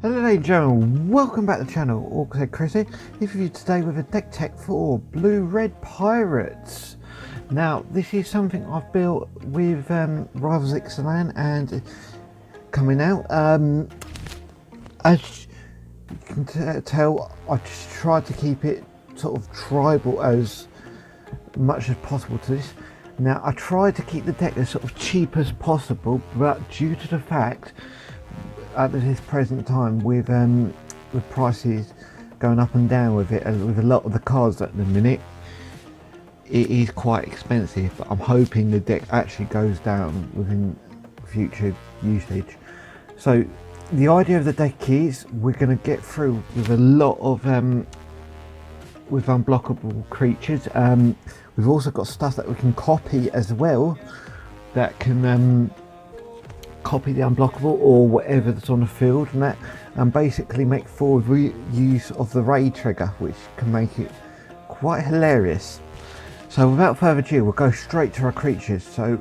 Hello ladies and gentlemen, welcome back to the channel. Izzet Chris here, here for you today with a deck tech for blue-red pirates. Now this is something I've built with Rivals Ixalan and coming out. As you can tell, I just tried to keep it sort of tribal as much as possible to this. Now I tried to keep the deck as sort of cheap as possible, but due to the fact at this present time with prices going up and down with it, and with a lot of the cards at the minute, it is quite expensive. But I'm hoping the deck actually goes down within future usage. So the idea of the deck is we're going to get through with a lot of with unblockable creatures. We've also got stuff that we can copy as well, that can copy the unblockable or whatever that's on the field, and that, and basically make forward use of the raid trigger, which can make it quite hilarious. So without further ado, we'll go straight to our creatures. So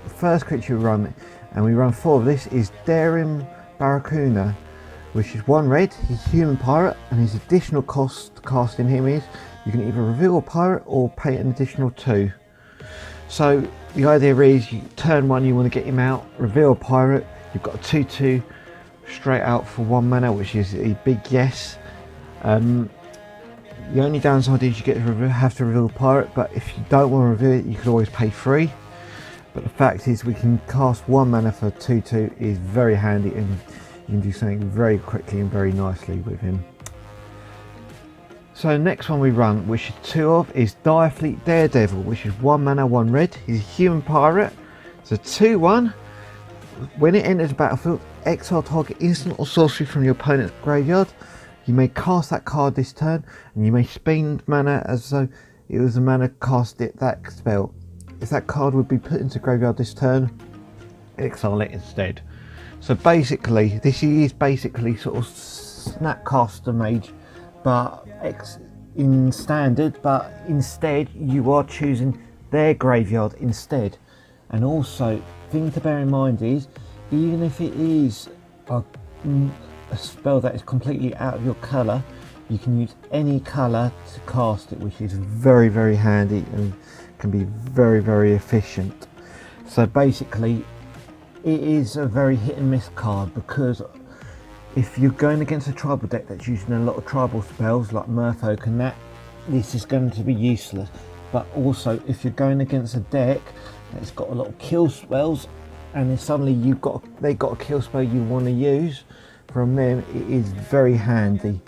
the first creature we run, and we run 4 of this, is Daring Barracuda, which is 1 red. He's human pirate, and his additional cost to casting him is you can either reveal a pirate or pay an additional 2. So the idea is, turn 1 you want to get him out, reveal a pirate, you've got a 2/2 straight out for 1 mana, which is a big yes. The only downside is you have to reveal a pirate, but if you don't want to reveal it, you could always pay 3. But the fact is, we can cast 1 mana for 2/2 is very handy, and you can do something very quickly and very nicely with him. So next one we run, which is 2 of, is Direfleet Daredevil, which is 1 mana, 1 red. He's a human pirate. It's a 2/1. When it enters the battlefield, exile target instant or sorcery from your opponent's graveyard. You may cast that card this turn, and you may spend mana as though it was a mana cast that spell. If that card would be put into graveyard this turn, exile it instead. So basically, this is basically sort of Snapcaster Mage, but in standard, but instead you are choosing their graveyard instead. And also, thing to bear in mind is, even if it is a spell that is completely out of your colour, you can use any colour to cast it, which is very, very handy and can be very, very efficient. So basically, it is a very hit and miss card, because if you're going against a tribal deck that's using a lot of tribal spells like Merfolk and that, this is going to be useless. But also, if you're going against a deck that's got a lot of kill spells, and then suddenly they got a kill spell you want to use from them, it is very handy.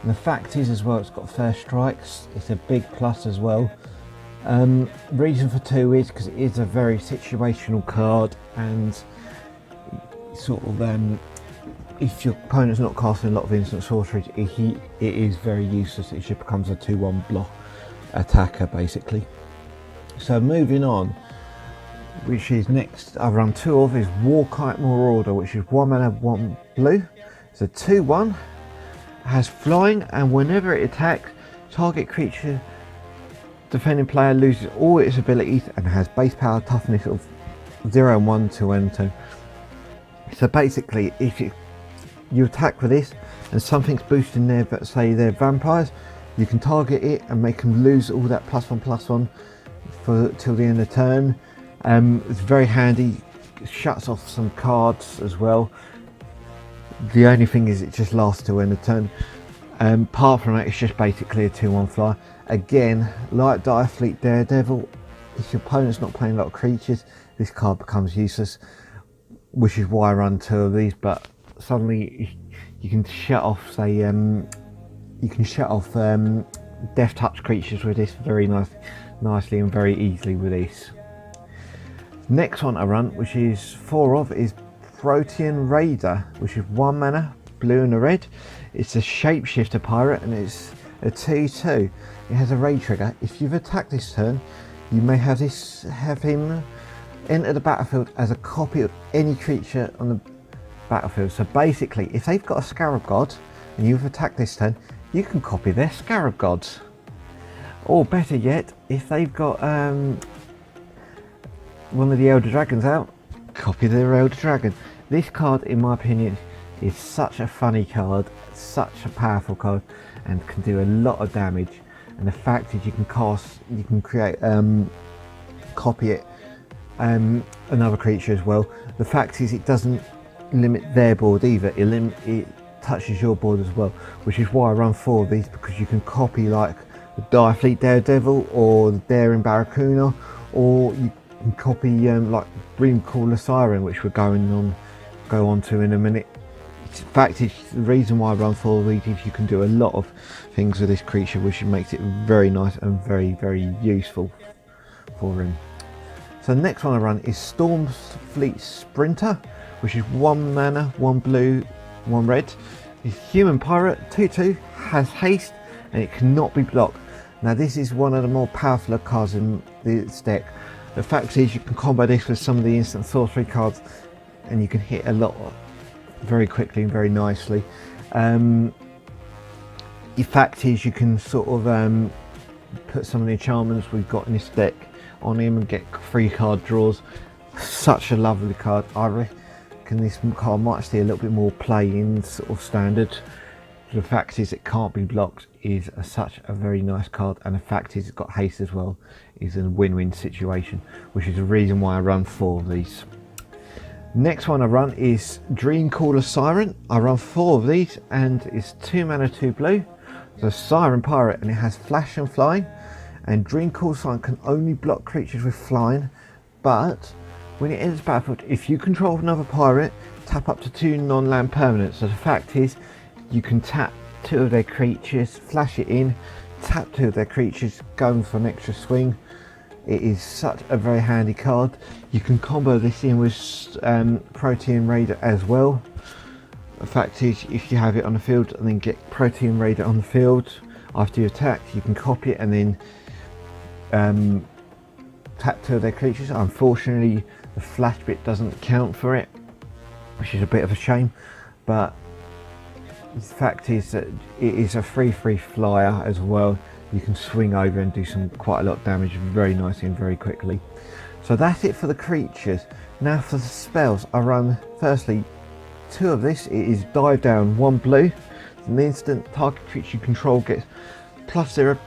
And the fact is as well, it's got first strikes. It's a big plus as well. Reason for 2 is because it is a very situational card, and sort of if your opponent's not casting a lot of instant sorceries, it is very useless. It just becomes a 2/1 block attacker basically. So moving on, which is next, I run 2 of, is Warkite Marauder, which is 1 mana, 1 blue. It's a 2/1, has flying, and whenever it attacks, target creature defending player loses all its abilities, and has base power toughness of 0 and 1 to enter. So basically, if you attack with this and something's boosting their, say they're vampires, you can target it and make them lose all that +1/+1 for till the end of the turn. It's very handy. It shuts off some cards as well. The only thing is, it just lasts till end of turn. Apart from that, it's just basically a 2/1 flyer. Again, like Direfleet Daredevil, if your opponent's not playing a lot of creatures, this card becomes useless, which is why I run 2 of these. But suddenly you can shut off, say, Death Touch creatures with this very nicely and very easily with this. Next one I run, which is 4 of, is Protean Raider, which is 1 mana, blue and a red. It's a shapeshifter pirate, and it's a 2/2. It has a raid trigger. If you've attacked this turn, you may have him enter the battlefield as a copy of any creature on the battlefield. So basically, if they've got a Scarab God and you've attacked this turn, you can copy their Scarab Gods. Or better yet, if they've got one of the Elder Dragons out, copy their Elder Dragon. This card, in my opinion, It's such a funny card, such a powerful card, and can do a lot of damage. And the fact is, you can create, copy it, another creature as well. The fact is, it doesn't limit their board either. It touches your board as well, which is why I run 4 of these, because you can copy like the Direfleet Daredevil or the Daring Barracuda, or you can copy like Dreamcaller Siren, which we're go on to in a minute. In fact, it's the reason why I run 4 of these is you can do a lot of things with this creature, which makes it very nice and very, very useful for him. So the next one I run is Stormfleet Sprinter, which is 1 mana, 1 blue, 1 red. It's human pirate, 2/2, has haste, and it cannot be blocked. Now this is one of the more powerful cards in this deck. The fact is, you can combo this with some of the instant sorcery cards, and you can hit a lot very quickly and very nicely. The fact is, you can sort of put some of the enchantments we've got in this deck on him and get 3 card draws. Such a lovely card. I reckon this card might see a little bit more play in sort of standard. The fact is, it can't be blocked is such a very nice card, and the fact is, it's got haste as well. Is a win-win situation, which is the reason why I run 4 of these. Next one I run is Dreamcaller Siren. I run 4 of these, and it's 2 mana, 2 blue. So Siren Pirate, and it has flash and flying. And Dreamcaller Siren can only block creatures with flying, but when it enters battlefield, if you control another pirate, tap up to 2 non-land permanents. So the fact is, you can tap 2 of their creatures, flash it in, tap 2 of their creatures, going for an extra swing. It is such a very handy card. You can combo this in with Protean Raider as well. The fact is, if you have it on the field and then get Protean Raider on the field after you attack, you can copy it and then tap 2 of their creatures. Unfortunately, the flash bit doesn't count for it, which is a bit of a shame, but the fact is that it is a 3/3 flyer as well. You can swing over and do quite a lot of damage very nicely and very quickly. So that's it for the creatures. Now for the spells, I run firstly 2 of this. It is Dive Down, 1 blue. It's an instant. Target creature you control gets +0,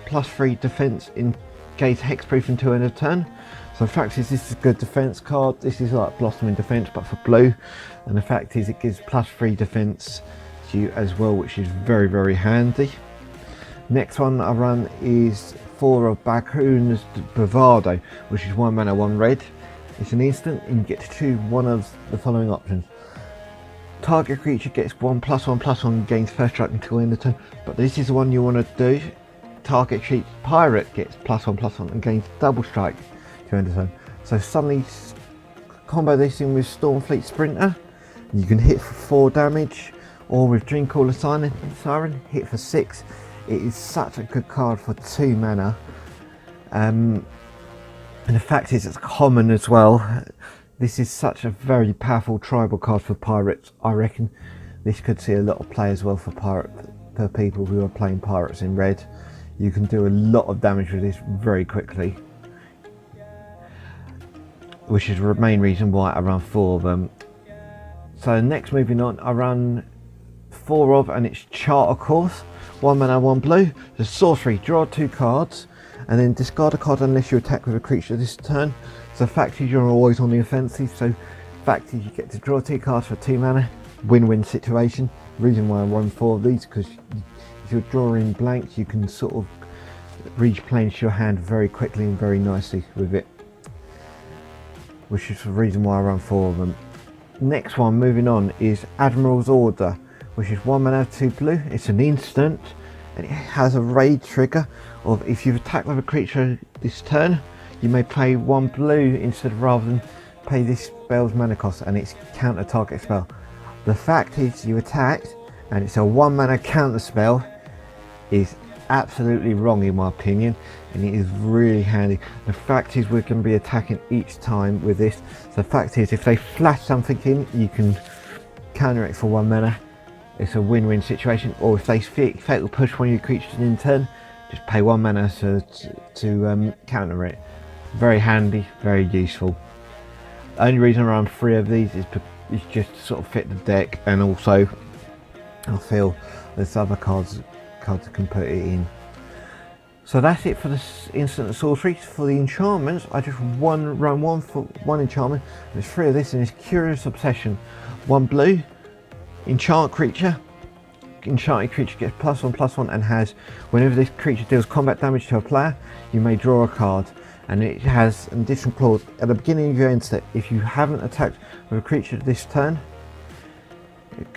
+3 defense in case hexproof until end of turn. So the fact is, this is a good defense card. This is like Blossoming Defense but for blue, and the fact is, it gives +3 defense to you as well, which is very, very handy. Next one I run is 4 of Barracuda's Bravado, which is 1 mana, 1 red. It's an instant, and you get to choose one of the following options. Target creature gets 1/1/1, gains first strike until end of turn, but this is the one you want to do. Target pirate gets +1/1 and gains double strike to end of turn. So suddenly combo this in with Stormfleet Sprinter, you can hit for 4 damage, or with Dreamcaller Siren, hit for 6. It is such a good card for 2 mana, and the fact is, it's common as well. This is such a very powerful tribal card for pirates. I reckon this could see a lot of play as well for people who are playing pirates in red. You can do a lot of damage with this very quickly, which is the main reason why I run 4 of them. So next, moving on, I run 4 of, and it's Charter Course, 1 mana, 1 blue. The sorcery, draw 2 cards and then discard a card unless you attack with a creature this turn. So the fact is, you're always on the offensive, so the fact is, you get to draw 2 cards for 2 mana. Win-win situation. The reason why I run 4 of these, because if you're drawing blanks, you can sort of replenish your hand very quickly and very nicely with it, which is the reason why I run 4 of them. Next one, moving on, is Admiral's Order, which is 1 mana, 2 blue. It's an instant, and it has a raid trigger of, if you've attacked with a creature this turn, you may pay 1 blue instead of, rather than pay this spell's mana cost, and it's counter target spell. The fact is, you attacked and it's a 1 mana counter spell is absolutely wrong in my opinion, and it is really handy. The fact is, we're going to be attacking each time with this. So the fact is, if they flash something in, you can counter it for 1 mana. It's a win-win situation. Or if they fatal push one of your creatures in turn, just pay 1 mana to counter it. Very handy, very useful. The only reason I run 3 of these is It's just to sort of fit the deck, and also I feel there's other cards I can put it in. So that's it for the instant and sorceries. For the enchantments, I just run one for one enchantment. There's 3 of this, and it's Curious Obsession. 1 blue, enchant creature. Enchanted creature gets +1/+1 and has, whenever this creature deals combat damage to a player, you may draw a card. And it has an additional clause at the beginning of your end step. If you haven't attacked with a creature this turn,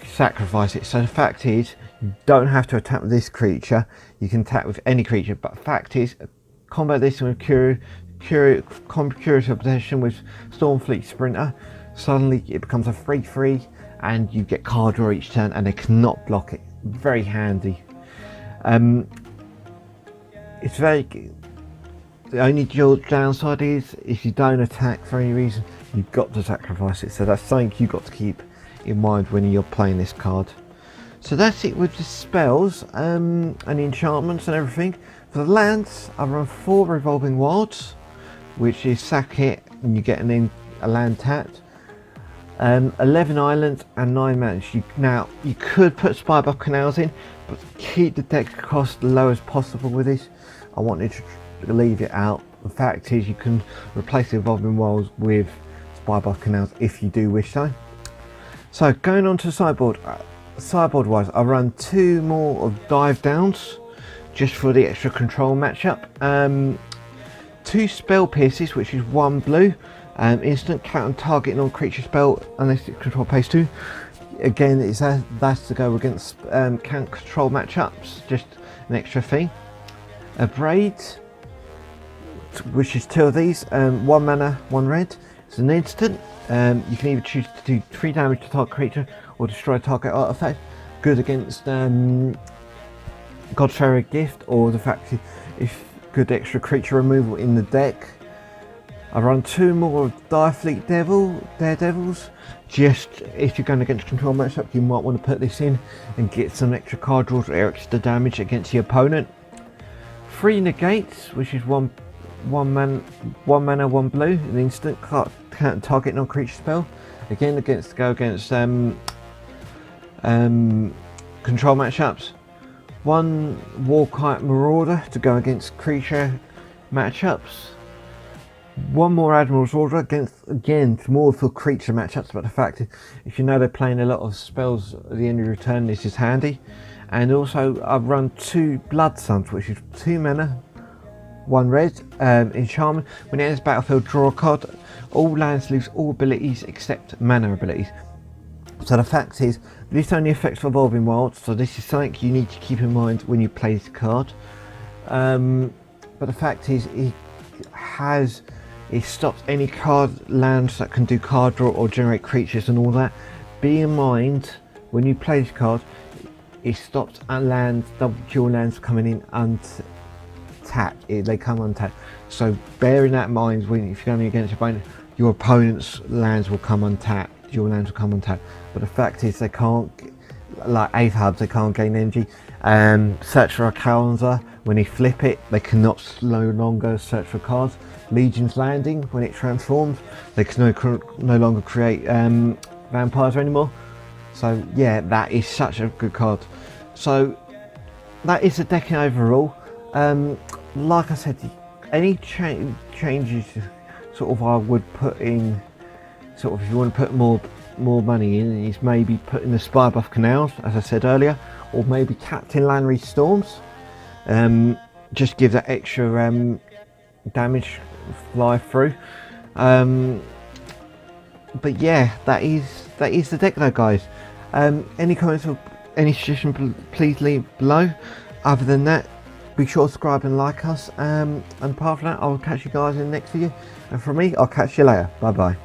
sacrifice it. So the fact is, you don't have to attack with this creature. You can attack with any creature. But the fact is, combat this with Curious Obsession with Stormfleet Sprinter. Suddenly it becomes a 3/3, and you get card draw each turn, and they cannot block it. Very handy. It's very. The only downside is if you don't attack for any reason, you've got to sacrifice it. So that's something you've got to keep in mind when you're playing this card. So that's it with the spells and the enchantments and everything. For the lands, I run 4 Revolving Wilds, which is sack it and you get a land tapped. 11 islands and 9 mountains. Now you could put Spirebuff Canals in, but keep the deck cost low as possible with this. I wanted to leave it out. The fact is, you can replace the Revolving Wilds with Spirebuff Canals if you do wish so. So going on to the sideboard. Sideboard wise, I run 2 more of Dive Downs just for the extra control matchup. 2 Spell Pierces, which is 1 blue. Instant counter target non-creature spell unless it control pays 2. Again, that's to go against counter control matchups, just an extra thing. A Braid, which is 2 of these, 1 mana, 1 red. It's an instant. You can either choose to do 3 damage to target creature or destroy target artifact. Good against Godfarer Gift, or the fact if good extra creature removal in the deck. I run 2 more of Direfleet Daredevils. Just if you're going against control matchup, you might want to put this in and get some extra card draws or extra damage against the opponent. 3 Negates, which is 1 mana, 1 blue, an instant can't target non-creature spell. Again, against control matchups. 1 Warkite Marauder to go against creature matchups. 1 more Admiral's Order again more for creature matchups, but the fact is, if you know they're playing a lot of spells at the end of your turn, this is handy. And also I've run 2 Blood Suns, which is 2 mana, 1 red. Enchantment, when it enters battlefield, draw a card. All lands lose all abilities except mana abilities. So the fact is, this only affects Revolving Wilds, so this is something you need to keep in mind when you play this card. But the fact is, it stops any card lands that can do card draw or generate creatures and all that. Be in mind when you play this card, it stops lands, dual lands coming in untapped. They come untapped. So bearing that in mind, if you're going against your opponent's lands will come untapped. Your lands will come untapped. But the fact is, they can't, like 8 hubs, they can't gain energy. Search for a calendar. When they flip it, they cannot no longer search for cards. Legion's Landing, when it transforms, they can no longer create vampires anymore. So yeah, that is such a good card. So that is the decking overall. Like I said, any changes sort of I would put in, sort of if you want to put more money in, is maybe putting the Spirebuff Canals, as I said earlier, or maybe Captain Lannery Storms. Just give that extra damage fly through. But yeah, that is the deck though, guys. Any comments or any suggestions, please leave below. Other than that, be sure to subscribe and like us, and apart from that, I'll catch you guys in the next video, and from me, I'll catch you later. Bye bye.